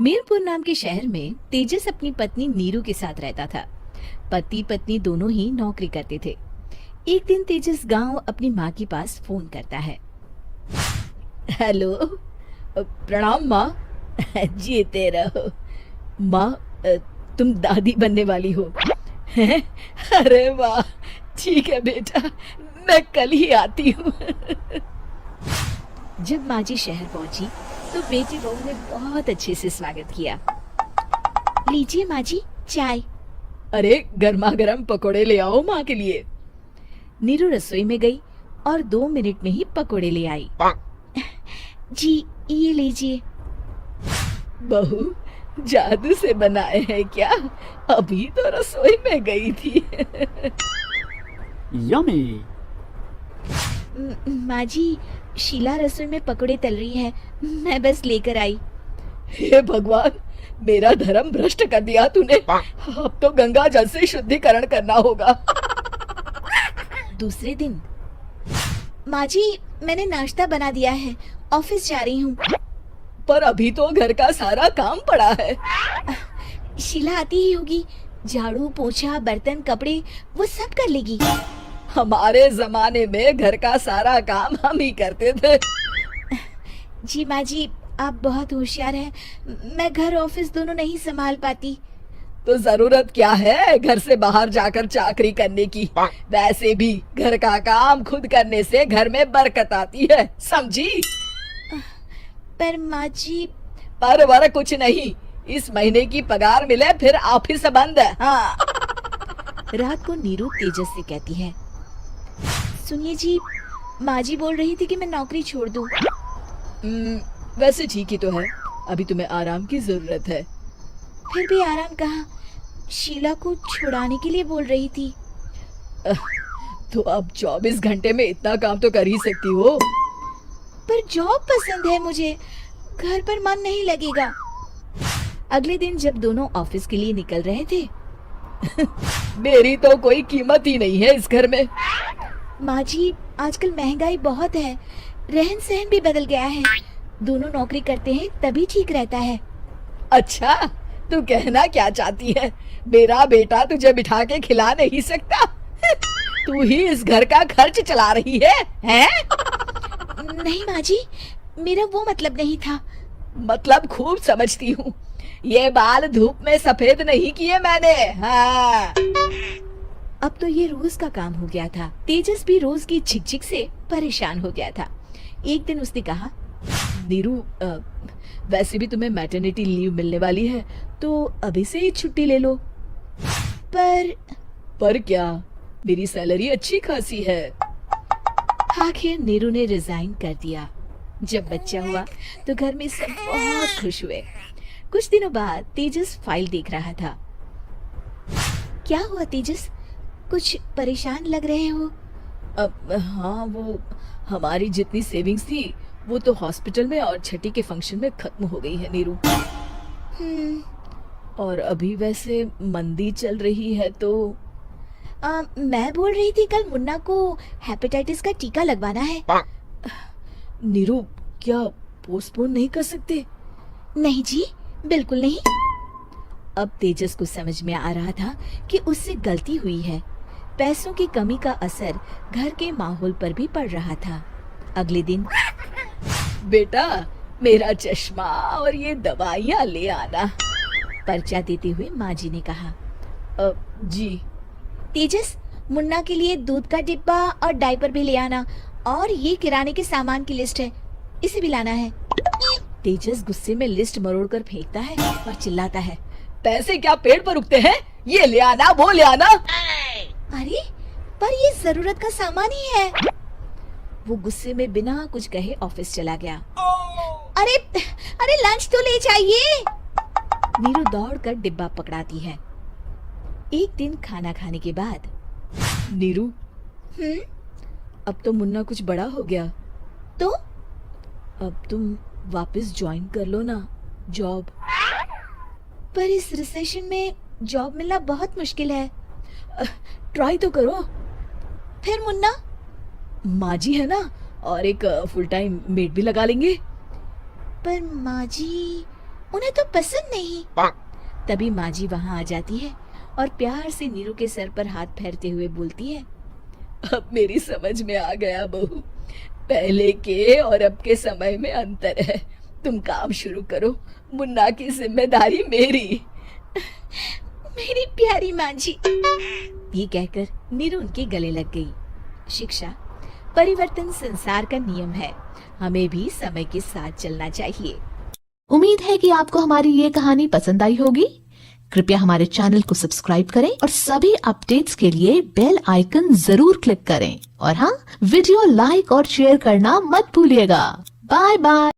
मीरपुर नाम के शहर में तेजस अपनी पत्नी नीरू के साथ रहता था। पति पत्नी दोनों ही नौकरी करते थे। एक दिन तेजस गांव अपनी माँ के पास फोन करता है। हेलो, प्रणाम माँ। जीते रहो माँ, तुम दादी बनने वाली हो। हैं? अरे वाह, ठीक है बेटा, मैं कल ही आती हूँ। जब माँ जी शहर पहुंची तो बेटी बहू ने बहुत अच्छे से स्वागत किया। लीजिए माँ जी, चाय। अरे गर्मा गर्म पकोड़े ले आओ माँ के लिए। नीरू रसोई में गई और 2 मिनट में ही पकोड़े ले आई। जी ये लीजिए। बहू जादू से बनाए हैं क्या? अभी तो रसोई में गई थी। यमी। माँ जी, शीला रसोई में पकोड़े तल रही है, मैं बस लेकर आई। हे भगवान, मेरा धर्म भ्रष्ट कर दिया तूने। अब तो गंगा जल से शुद्धिकरण करना होगा। दूसरे दिन, माँ जी मैंने नाश्ता बना दिया है, ऑफिस जा रही हूँ। पर अभी तो घर का सारा काम पड़ा है। शीला आती ही होगी, झाड़ू पोछा बर्तन कपड़े वो सब कर लेगी। हमारे जमाने में घर का सारा काम हम ही करते थे। जी माँ जी, आप बहुत होशियार हैं, मैं घर ऑफिस दोनों नहीं संभाल पाती। तो जरूरत क्या है घर से बाहर जाकर चाकरी करने की? वैसे भी घर का काम खुद करने से घर में बरकत आती है, समझी? पर माँ जी। पर वर कुछ नहीं, इस महीने की पगार मिले फिर ऑफिस बंद है। हाँ। रात को नीरू तेजस से कहती है, सुनिए जी, माँ जी बोल रही थी कि मैं नौकरी छोड़ दूं। वैसे ठीक ही तो है, अभी तुम्हें आराम की जरूरत है। फिर भी आराम कहाँ, शीला को छुड़ाने के लिए बोल रही थी। तो अब 24 घंटे में इतना काम तो कर ही सकती हो। पर जॉब पसंद है मुझे, घर पर मन नहीं लगेगा। अगले दिन जब दोनों ऑफिस के लिए निकल रहे थे, मेरी तो कोई कीमत ही नहीं है इस घर में। माँ जी, आजकल महंगाई बहुत है, रहन सहन भी बदल गया है, दोनों नौकरी करते हैं तभी ठीक रहता है। अच्छा, तू कहना क्या चाहती है? मेरा बेटा तुझे बिठा के खिला नहीं सकता? तू ही इस घर का खर्च चला रही है, हैं? नहीं माँ जी, मेरा वो मतलब नहीं था। मतलब खूब समझती हूँ, ये बाल धूप में सफेद नहीं किए मैंने। हाँ। अब तो ये रोज का काम हो गया था। तेजस भी रोज की झिकझिक से परेशान हो गया था। एक दिन उसने कहा, नीरू, वैसे भी तुम्हें मैटरनिटी लीव मिलने वाली है, तो अभी से ही छुट्टी ले लो। पर क्या, मेरी सैलरी अच्छी खासी है। आखिर नीरू ने रिजाइन कर दिया। जब बच्चा हुआ तो घर में सब बहुत खुश हुए। कुछ दिनों बाद तेजस फाइल देख रहा था। क्या हुआ तेजस, कुछ परेशान लग रहे हो? हाँ, वो हमारी जितनी सेविंग्स थी वो तो हॉस्पिटल में और छठी के फंक्शन में खत्म हो गई है नीरू। और अभी वैसे मंदी चल रही है तो मैं बोल रही थी कल मुन्ना को हेपेटाइटिस का टीका लगवाना है। नीरू, क्या पोस्टपोन नहीं कर सकते? नहीं जी, बिल्कुल नहीं। अब तेजस को समझ में आ रहा था कि उससे गलती हुई है। पैसों की कमी का असर घर के माहौल पर भी पड़ रहा था। अगले दिन, बेटा मेरा चश्मा और ये दवाइयाँ ले आना, पर्चा देते हुए माँ जी ने कहा। जी। तेजस, मुन्ना के लिए दूध का डिब्बा और डायपर भी ले आना, और ये किराने के सामान की लिस्ट है, इसे भी लाना है। तेजस गुस्से में लिस्ट मरोड़ कर फेंकता है और चिल्लाता है, पैसे क्या पेड़ पर उगते हैं? ये ले आना, वो ले आना। अरे पर ये जरूरत का सामान ही है। वो गुस्से में बिना कुछ कहे ऑफिस चला गया। अरे अरे लंच तो ले जाइए। नीरू दौड़कर डिब्बा पकड़ाती है। एक दिन खाना खाने के बाद, नीरू, अब तो मुन्ना कुछ बड़ा हो गया, तो अब तुम वापस ज्वाइन कर लो ना जॉब। पर इस रिसेशन में जॉब मिलना बहुत मुश्किल है। ट्राई तो करो। फिर मुन्ना? माँ जी है ना, और एक फुल टाइम मेड भी लगा लेंगे। पर माँ जी, उन्हें तो पसंद नहीं। तभी माँ जी वहाँ आ जाती है और प्यार से नीरू के सर पर हाथ फेरते हुए बोलती है, अब मेरी समझ में आ गया बहू, पहले के और अब के समय में अंतर है। तुम काम शुरू करो, मुन्ना की जिम्मेदारी मेरी। मेरी प्यारी माँ जी, ये कहकर नीरू उनके गले लग गई। शिक्षा, परिवर्तन संसार का नियम है, हमें भी समय के साथ चलना चाहिए। उम्मीद है कि आपको हमारी ये कहानी पसंद आई होगी। कृपया हमारे चैनल को सब्सक्राइब करें और सभी अपडेट्स के लिए बेल आइकन जरूर क्लिक करें। और हाँ, वीडियो लाइक और शेयर करना मत भूलिएगा। Bye bye.